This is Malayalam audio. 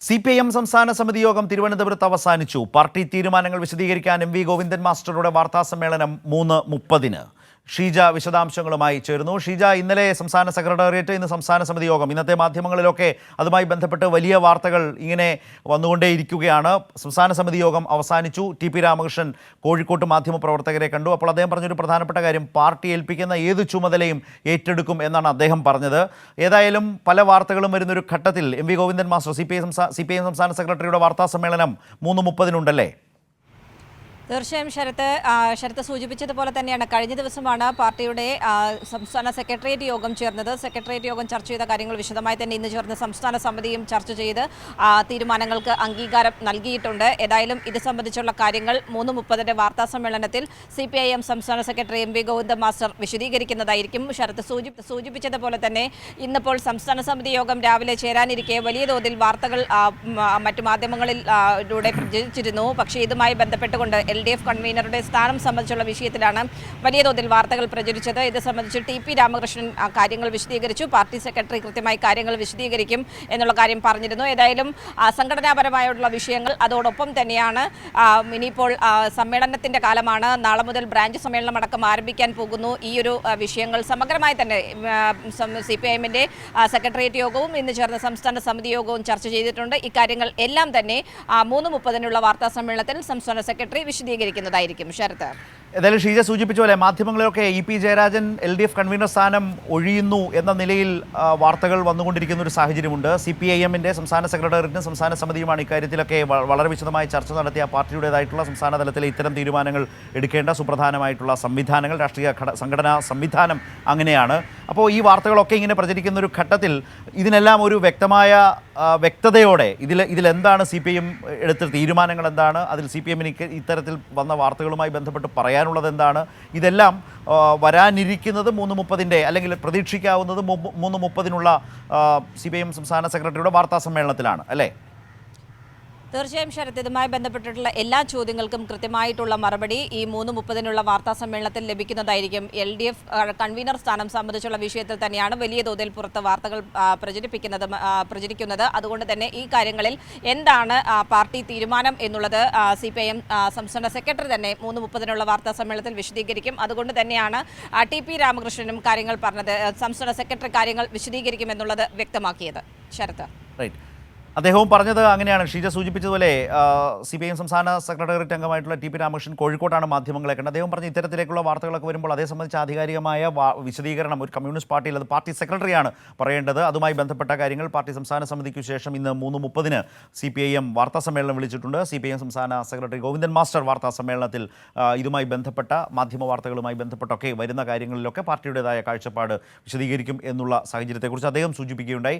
CPIM സംസ്ഥാന സമിതി യോഗം തിരുവനന്തപുരത്ത് അവസാനിച്ചു. പാർട്ടി തീരുമാനങ്ങൾ വിശദീകരിക്കാൻ MV ഗോവിന്ദൻ മാസ്റ്ററുടെ വാർത്താസമ്മേളനം 3:30-ന്. ഷീജ വിശദാംശങ്ങളുമായി ചേരുന്നു. ഷീജ, ഇന്നലെ സംസ്ഥാന സെക്രട്ടേറിയറ്റ്, ഇന്ന് സംസ്ഥാന സമിതി യോഗം. ഇന്നത്തെ മാധ്യമങ്ങളിലൊക്കെ അതുമായി ബന്ധപ്പെട്ട് വലിയ വാർത്തകൾ ഇങ്ങനെ വന്നുകൊണ്ടേയിരിക്കുകയാണ്. സംസ്ഥാന സമിതി യോഗം അവസാനിച്ചു. TP രാമകൃഷ്ണൻ കോഴിക്കോട്ട് മാധ്യമപ്രവർത്തകരെ കണ്ടു. അപ്പോൾ അദ്ദേഹം പറഞ്ഞൊരു പ്രധാനപ്പെട്ട കാര്യം, പാർട്ടി ഏൽപ്പിക്കുന്ന ഏത് ചുമതലയും ഏറ്റെടുക്കും എന്നാണ് അദ്ദേഹം പറഞ്ഞത്. ഏതായാലും പല വാർത്തകളും വരുന്നൊരു ഘട്ടത്തിൽ MV ഗോവിന്ദൻ മാസ്റ്റർ, CPIM സംസ്ഥാന സെക്രട്ടറിയുടെ വാർത്താസമ്മേളനം 3:30-നുണ്ടല്ലേ? തീർച്ചയായും ശരത്ത് സൂചിപ്പിച്ചതുപോലെ തന്നെയാണ് കഴിഞ്ഞ ദിവസമാണ് പാർട്ടിയുടെ സംസ്ഥാന സെക്രട്ടേറിയറ്റ് യോഗം ചേർന്നത്. സെക്രട്ടേറിയറ്റ് യോഗം ചർച്ച ചെയ്ത കാര്യങ്ങൾ വിശദമായി തന്നെ ഇന്ന് ചേർന്ന് സംസ്ഥാന സമിതിയും ചർച്ച ചെയ്ത് തീരുമാനങ്ങൾക്ക് അംഗീകാരം നൽകിയിട്ടുണ്ട്. ഏതായാലും ഇത് സംബന്ധിച്ചുള്ള കാര്യങ്ങൾ 3:30-ന്റെ വാർത്താ സമ്മേളനത്തിൽ CPIM സംസ്ഥാന സെക്രട്ടറി MV ഗോവിന്ദൻ മാസ്റ്റർ വിശദീകരിക്കുന്നതായിരിക്കും. ശരത്ത് സൂചിപ്പിച്ചതുപോലെ തന്നെ ഇന്നിപ്പോൾ സംസ്ഥാന സമിതി യോഗം രാവിലെ ചേരാനിരിക്കെ വലിയ തോതിൽ വാർത്തകൾ മറ്റു മാധ്യമങ്ങളിലൂടെ പ്രചരിച്ചിരുന്നു. പക്ഷേ ഇതുമായി ബന്ധപ്പെട്ടുകൊണ്ട് LDF കൺവീനറുടെ സ്ഥാനം സംബന്ധിച്ചുള്ള വിഷയത്തിലാണ് വലിയ തോതിൽ വാർത്തകൾ പ്രചരിച്ചത്. ഇത് സംബന്ധിച്ച് TP രാമകൃഷ്ണൻ കാര്യങ്ങൾ വിശദീകരിച്ചു. പാർട്ടി സെക്രട്ടറി കൃത്യമായി കാര്യങ്ങൾ വിശദീകരിക്കും എന്നുള്ള കാര്യം പറഞ്ഞിരുന്നു. ഏതായാലും സംഘടനാപരമായുള്ള വിഷയങ്ങൾ അതോടൊപ്പം തന്നെയാണ്. ഇനിയിപ്പോൾ സമ്മേളനത്തിൻ്റെ കാലമാണ്. നാളെ മുതൽ ബ്രാഞ്ച് സമ്മേളനം അടക്കം ആരംഭിക്കാൻ പോകുന്നു. ഈ ഒരു വിഷയങ്ങൾ സമഗ്രമായി തന്നെ CPIM-ന്റെ സെക്രട്ടേറിയറ്റ് യോഗവും ഇന്ന് ചേർന്ന സംസ്ഥാന സമിതി യോഗവും ചർച്ച ചെയ്തിട്ടുണ്ട്. ഇക്കാര്യങ്ങൾ എല്ലാം തന്നെ 3:30-നുള്ള വാർത്താ സമ്മേളനത്തിൽ സംസ്ഥാന സെക്രട്ടറി വിശദീകരിക്കുന്നതായിരിക്കും. ശരത്ത്, ഏതായാലും ഷീജ സൂചിപ്പിച്ച പോലെ മാധ്യമങ്ങളിലൊക്കെ EP ജയരാജൻ LDF കൺവീനർ സ്ഥാനം ഒഴിയുന്നു എന്ന നിലയിൽ വാർത്തകൾ വന്നുകൊണ്ടിരിക്കുന്ന ഒരു സാഹചര്യമുണ്ട്. CPIM-ന്റെ സംസ്ഥാന സെക്രട്ടേറിയറ്റും സംസ്ഥാന സമിതിയുമാണ് ഇക്കാര്യത്തിലൊക്കെ വളരെ വിശദമായി ചർച്ച നടത്തിയ പാർട്ടിയുടേതായിട്ടുള്ള സംസ്ഥാന തലത്തിലെ ഇത്തരം തീരുമാനങ്ങൾ എടുക്കേണ്ട സുപ്രധാനമായിട്ടുള്ള സംവിധാനങ്ങൾ, രാഷ്ട്രീയ സംഘടനാ സംവിധാനം അങ്ങനെയാണ്. അപ്പോൾ ഈ വാർത്തകളൊക്കെ ഇങ്ങനെ പ്രചരിക്കുന്ന ഒരു ഘട്ടത്തിൽ ഇതിനെല്ലാം ഒരു വ്യക്തതയോടെ ഇതിലെന്താണ് CPIM എടുത്ത തീരുമാനങ്ങൾ എന്താണ്, അതിൽ CPIM-ന് ഇത്തരത്തിൽ വന്ന വാർത്തകളുമായി ബന്ധപ്പെട്ട് പറയാനുള്ളത് എന്താണ്, ഇതെല്ലാം വരാനിരിക്കുന്നത് 3:30-ന്റെ അല്ലെങ്കിൽ പ്രതീക്ഷിക്കാവുന്നത് 3:30-നുള്ള CPIM സംസ്ഥാന സെക്രട്ടറിയുടെ വാർത്താ സമ്മേളനത്തിലാണ് അല്ലേ? തീർച്ചയായും ശരത്ത്, ഇതുമായി ബന്ധപ്പെട്ടിട്ടുള്ള എല്ലാ ചോദ്യങ്ങൾക്കും കൃത്യമായിട്ടുള്ള മറുപടി ഈ 3:30-നുള്ള വാർത്താ സമ്മേളനത്തിൽ ലഭിക്കുന്നതായിരിക്കും. LDF കൺവീനർ സ്ഥാനം സംബന്ധിച്ചുള്ള വിഷയത്തിൽ തന്നെയാണ് വലിയ തോതിൽ പുറത്ത് വാർത്തകൾ പ്രചരിക്കുന്നത്. അതുകൊണ്ട് തന്നെ ഈ കാര്യങ്ങളിൽ എന്താണ് പാർട്ടി തീരുമാനം എന്നുള്ളത് CPIM സംസ്ഥാന സെക്രട്ടറി തന്നെ 3:30-നുള്ള വാർത്താ സമ്മേളനത്തിൽ വിശദീകരിക്കും. അതുകൊണ്ട് തന്നെയാണ് TP രാമകൃഷ്ണനും കാര്യങ്ങൾ പറഞ്ഞത്, സംസ്ഥാന സെക്രട്ടറി കാര്യങ്ങൾ വിശദീകരിക്കുമെന്നുള്ളത് വ്യക്തമാക്കിയത്. ശരത്ത്, അദ്ദേഹവും പറഞ്ഞത് അങ്ങനെയാണ്. ഷീജ സൂചിപ്പിച്ചതുപോലെ CPIM സംസ്ഥാന സെക്രട്ടേറിയറ്റ് അംഗമായിട്ടുള്ള TP രാമകൃഷ്ണൻ കോഴിക്കോട്ടാണ് മാധ്യമങ്ങളെ കണ്ടത്. അദ്ദേഹം പറഞ്ഞ ഇത്തരത്തിലേക്കുള്ള വാർത്തകളൊക്കെ വരുമ്പോൾ അതേ സംബന്ധിച്ച് ആധികാരികമായ വിശദീകരണം ഒരു കമ്മ്യൂണിസ്റ്റ് പാർട്ടിയിൽ അത് പാർട്ടി സെക്രട്ടറിയാണ് പറയേണ്ടത്. അതുമായി ബന്ധപ്പെട്ട കാര്യങ്ങൾ പാർട്ടി സംസ്ഥാന സമിതിക്ക് ശേഷം ഇന്ന് 3:30-ന് CPIM വാർത്താ സമ്മേളനം വിളിച്ചിട്ടുണ്ട്. CPIM സംസ്ഥാന സെക്രട്ടറി ഗോവിന്ദൻ മാസ്റ്റർ വാർത്താ സമ്മേളനത്തിൽ ഇതുമായി ബന്ധപ്പെട്ട മാധ്യമ വാർത്തകളുമായി ബന്ധപ്പെട്ടൊക്കെ വരുന്ന കാര്യങ്ങളിലൊക്കെ പാർട്ടിയുടേതായ കാഴ്ചപ്പാട് വിശദീകരിക്കും എന്നുള്ള സാഹചര്യത്തെക്കുറിച്ച് അദ്ദേഹം സൂചിപ്പിക്കുകയുണ്ടായി.